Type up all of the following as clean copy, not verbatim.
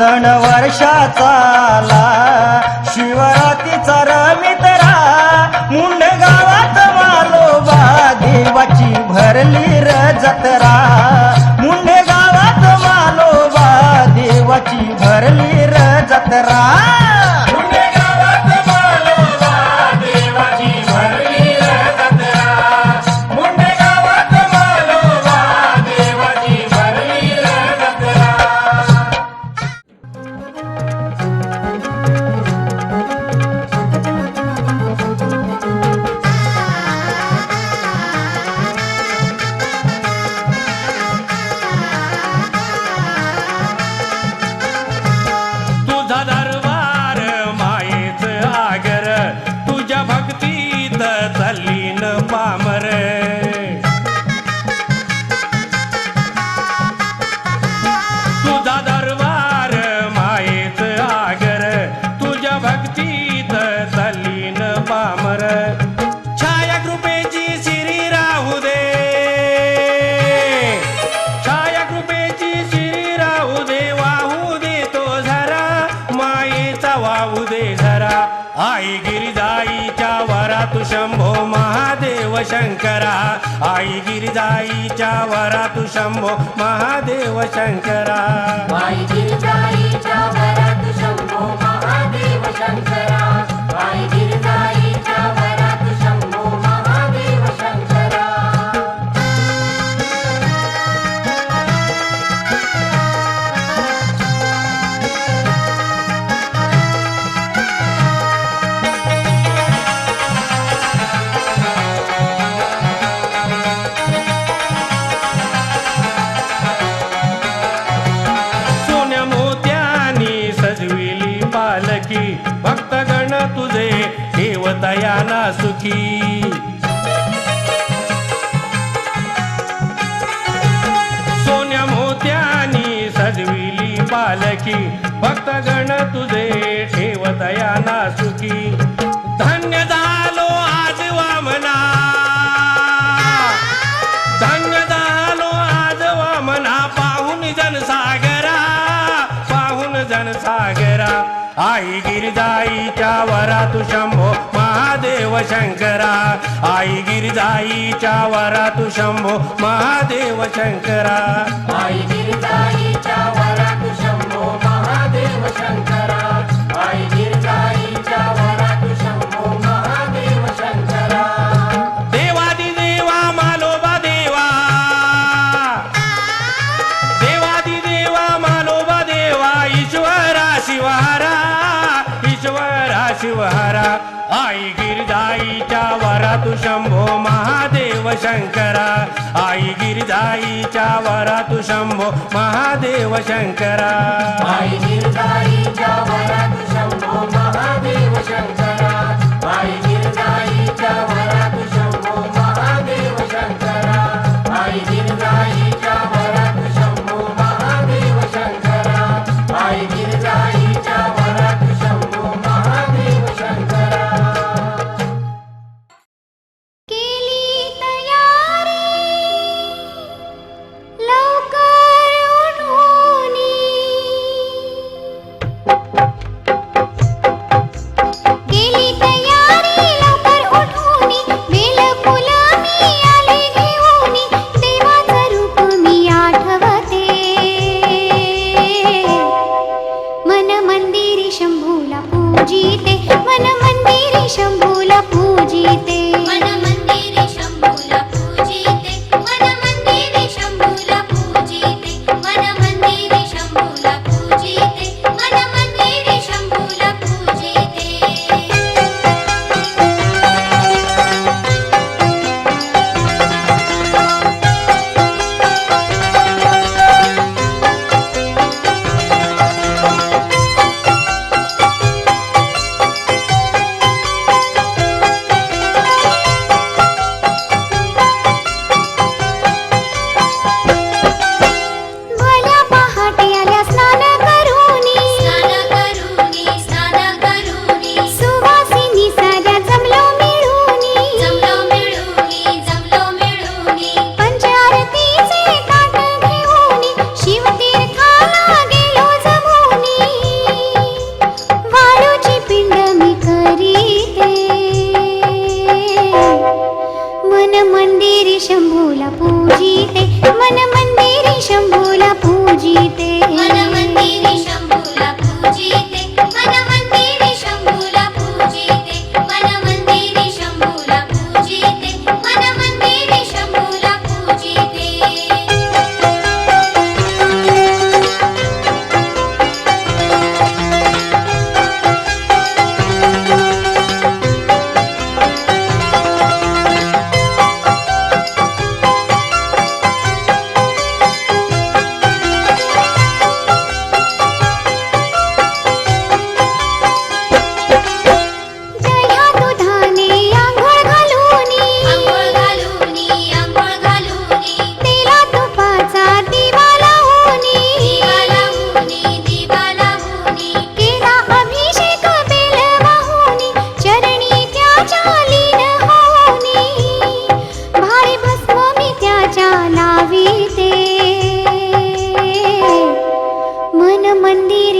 सण वर्षाचा आला, शिवरात्रीचा रमितरा, मुंड गावात मालोबा देवाची भरली र जत्रा, मुंड गावात मालोबा देवाची भरली र जत्रा. आई गिरिजाईच्या वरात शंभो महादेव शंकरा, आई गिरिजाईच्या वरात शंभो महादेव शंकरा, आई गिरिजाईच्या वरात शंभो महादेव शंकरा, आई गिरिजाईच्या वरात शंभो महादेव शंकरा. भक्तगण तुझे देवतयाना सुखी, सोन्या मोत्यानी सजविली पालकी, भक्तगण तुझे ठेवतयाना सुखी. धन्य झालो आज वामना, धन्य झालो आज वामना, पाहून जनसागरा, पाहून जनसागरा. आई गिरिजाईच्या वरात शंभो महादेव शंकरा, आई गिरिजाईच्या वरात शंभो महादेव शंकरा, आई गिरिजाईच्या वरात शंभो महादेव शंकरा, आई गिरिजाईच्या वरात शंभो महादेव शंकरा. देवादी देवा मालोबा देवा, देवादी देवा मालोबा देवा, ईश्वरा शिवहरा, ईश्वरा शिवहरा. आई गिरिजाईच्या वरात शंभो महादेव शंकरा, आई गिरिजाईच्या वरात शंभो महादेव शंकरा, आई गिरिजाईच्या वरात शंभो महादेव शंकरा, आई गिरिजाईच्या वरात शंभो महादेव शंकरा, आई गिरिजाईच्या वरात शंभो महादेव शंकरा, आई गिरिजाईच्या वरात शंभो महादेव शंकरा. केली तयारी लवकर उठूनी,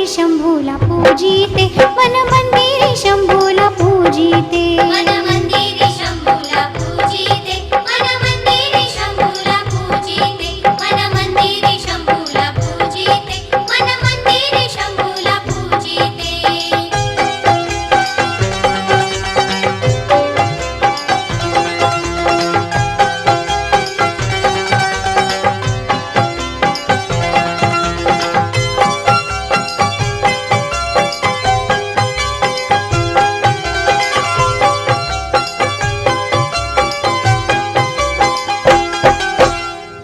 मंदिरी शंभूला पूजिते मन मंदिरी शंभूला पूजिते मन मंदिरी शंभूला पूजिते मन मंदिरी शंभूला पूजिते मन मंदिरी शंभूला पूजिते मन मंदिरी शंभूला पूजिते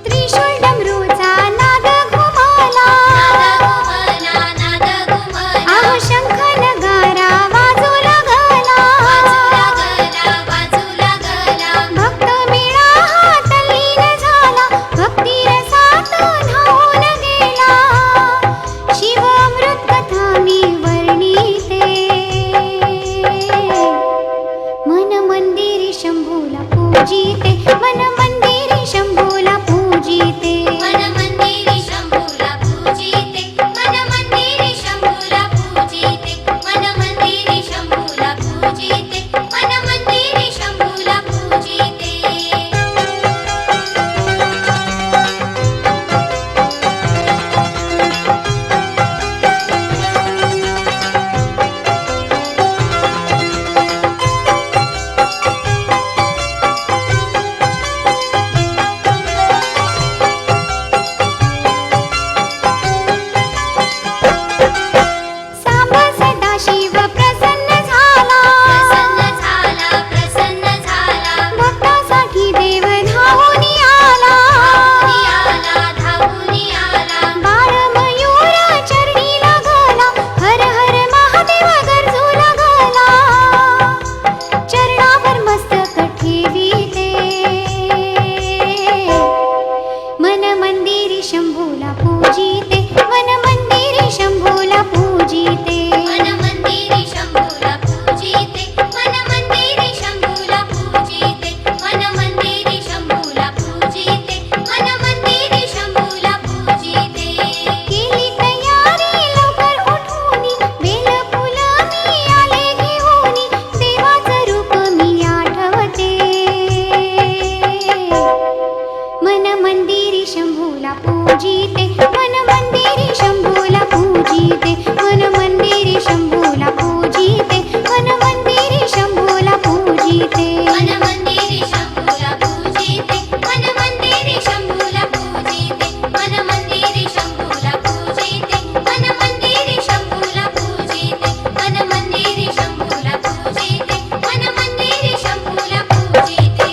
त्रिशूल डमरूचा नाद घुमाला नाद घुमला आहो शंख नगारा वाजू लागला वाजू लागला भक्त मेळा हा तल्लीन झाला भक्ती रसात न्हाऊन गेला शिव अमृत कथा मी वर्णिते मन मंदिरी शंभूला पूजिते मन मंदिरी शंभूला पूजिते मन मंदिरी शंभूला पूजिते मन मंदिरी शंभूला पूजिते मन मंदिरी शंभूला पूजिते मन मंदिरी शंभूला पूजिते सांब सदा शिव प्रसन्न झाला प्रसन्न झाला भक्तासाठी देव धावून आला धावून आला बाळ मयूर चरणी लागला हर हर महादेव गरजू लागला चरणावर मस्तक ठेविते मन मंदिरी शंभूला पूजिते मन मंदिरी शंभूला पूजिते मन मंदिरी शंभूला पूजिते मन मंदिरी शंभूला पूजिते मन मंदिरी शंभूला पूजिते मन मंदिरी शंभूला पूजिते केली तयारी लवकर उठूनी बेल फुलं मी आले घेऊनी देवाचं रूप मी आठवते मन मंदिरी शंभूला पूजिते मन मंदिरी शंभूला पूजिते मन मंदिरी शंभूला पूजिते मन मंदिरी शंभूला पूजिते मन मंदिरी शंभूला पूजिते मन मंदिरी शंभूला पूजिते मन मंदिरी शंभूला पूजिते मन मंदिरी शंभूला पूजिते मन मंदिरी शंभूला पूजिते मन मंदिरी शंभूला पूजिते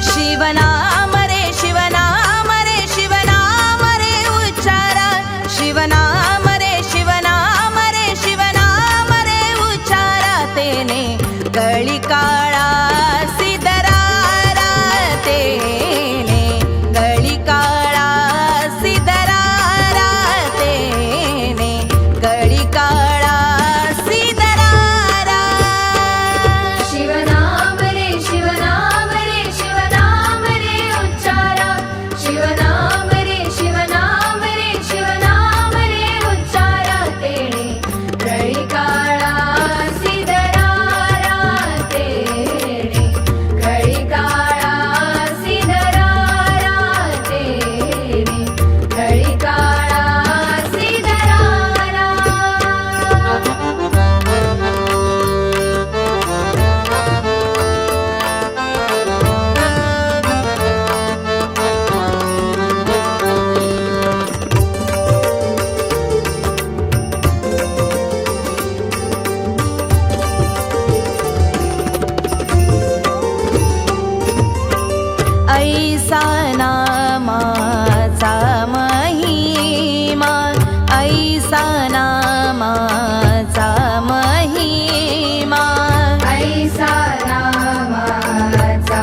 शिवनाम रे शिवनाम रे शिवनाम रे उच्चारा शिवनाम रे शिवनाम रे शिवनाम रे उच्चारा तेने गळी काळा सिद्धरारा तेने गळी काळा सिद्धरारा तेने गळी काळा सिद्धरारा शिवनाम रे शिवनाम रे शिवनाम रे उच्चारा शिवनाम रे शिवनाम रे शिवनाम रे उच्चारा तेणे गळी काळा सिद्धरारा तेणे गळी काळा सिद्धरारा तेणे गळी काळा सिद्धरारा ऐसा नामाचा महिमा ऐसा नामाचा महिमा ऐसा नामाचा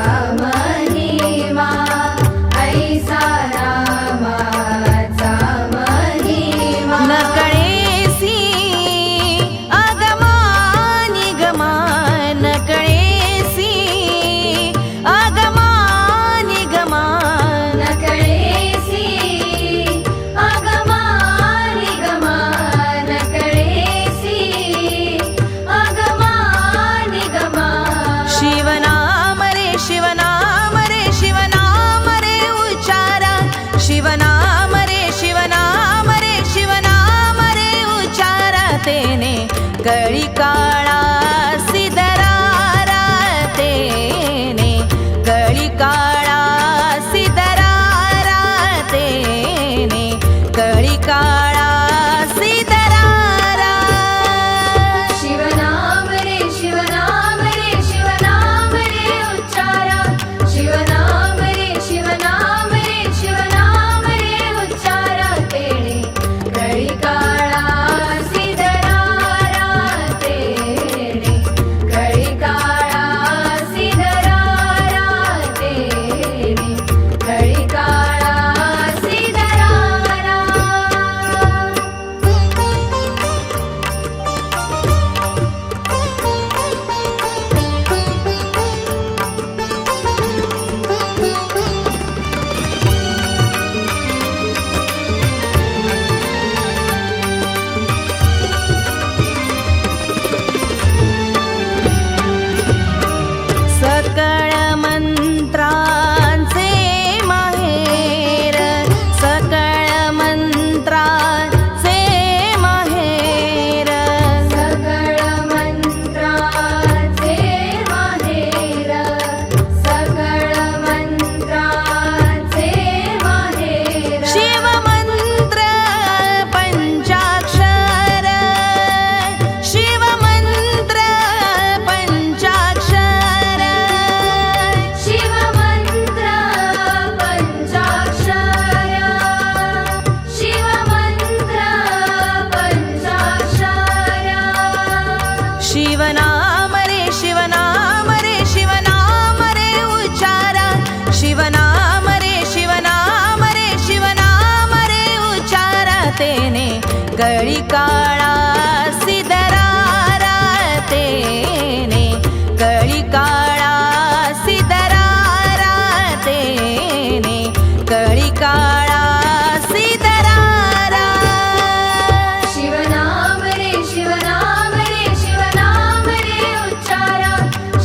काळा सिदरारा तेने कळी काळा सिदरारा शिवनाम रे शिवनाम रे शिवनाम रे उच्चारा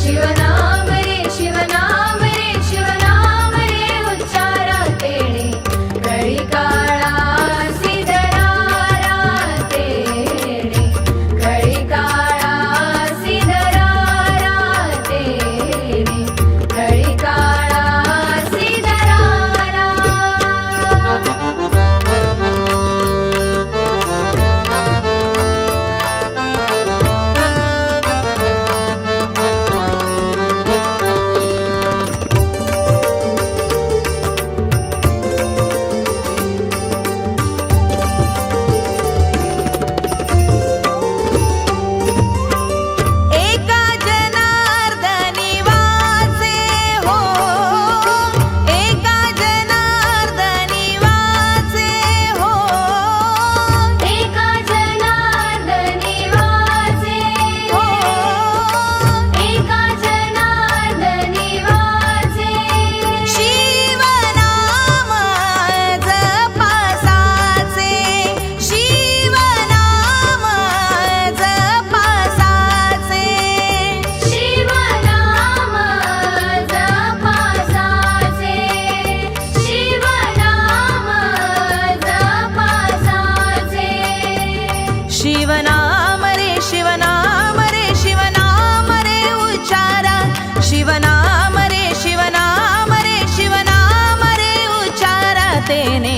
शिवनाम रे शिवनाम रे शिवनाम रे उच्चारा तेणे कळी काळा सिदरारा तेणे कळी काळा सिदरारा तेणे कळी काळा सिदरारा एका जनार्दनी वाचे हो एका जनार्दनी वाचे हो एका जनार्दनी वाचे हो एका जनार्दनी वाचे शिवनाम जपासाचे शिवनाम जपासाचे शिवनाम जपासाचे शिवनाम जपासाचे शिवनाम रे शिवनाम रे शिवनाम रे उच्चारा शिवनाम रे शिवनाम रे शिवनाम रे उच्चारा तेने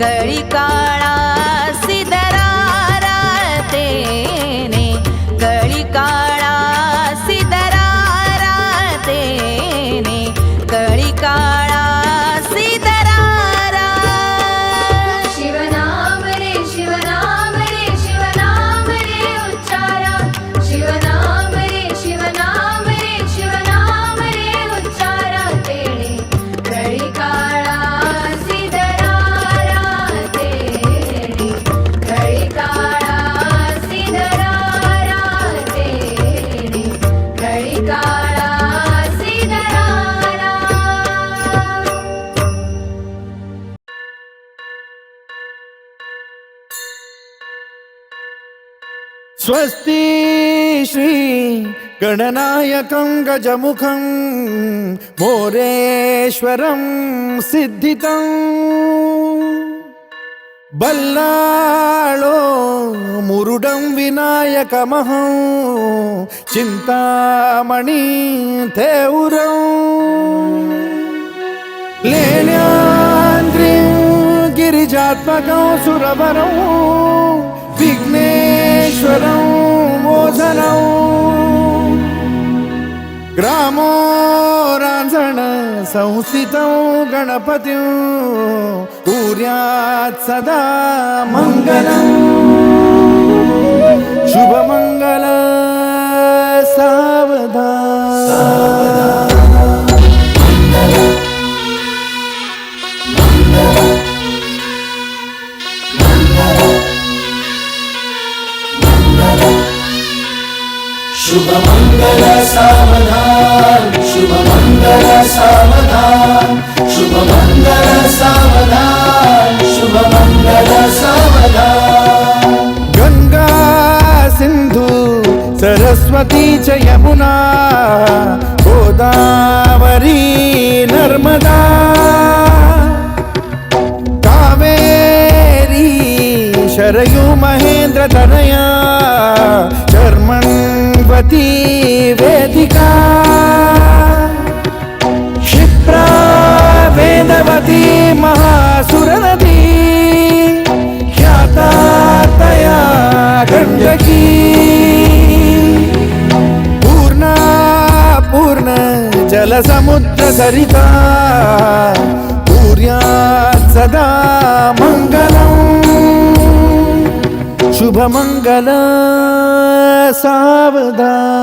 कळी काळा सिदरारा तेने कळी काळा सिदरारा तेने कळी काळा सिदरारा शिवनाम रे शिवनाम रे शिवनाम रे उच्चारा शिवनाम रे शिवनाम रे शिवनाम रे उच्चारा तेणे कळी काळा सिदरारा तेणे कळी काळा सिदरारा तेणे कळी काळा सिदरारा स्वस्ति श्री गणनायकं गजमुखं मोरेश्वरं सिद्धितं बल्लाळो मुरुडं विनायकमहं चिन्तामणि थेउरं लेण्याद्रिं गिरिजात्मकं सुरवरं विघ्नेश्वरं मोचनं ग्रामो रांझण संस्थितं गणपतिं कुर्यात् सदा मङ्गलम् शुभमङ्गल सावधान शुभमंगल सावधान शुभमंगल सावधान शुभमंगल सावधान शुभमंगल सावधान गंगा सिंधु सरस्वती च यमुना गोदावरी नर्मदा कावेरी शरयू महेंद्र तनया चर्मण्वती वेदिका क्षिप्रा वेदवती महासुरनदी ख्याता तया गण्डकी पूर्णा पूर्ण जलसमुद्र सरिता कुर्यात् सदा मङ्गलम् शुभमङ्गल सावधान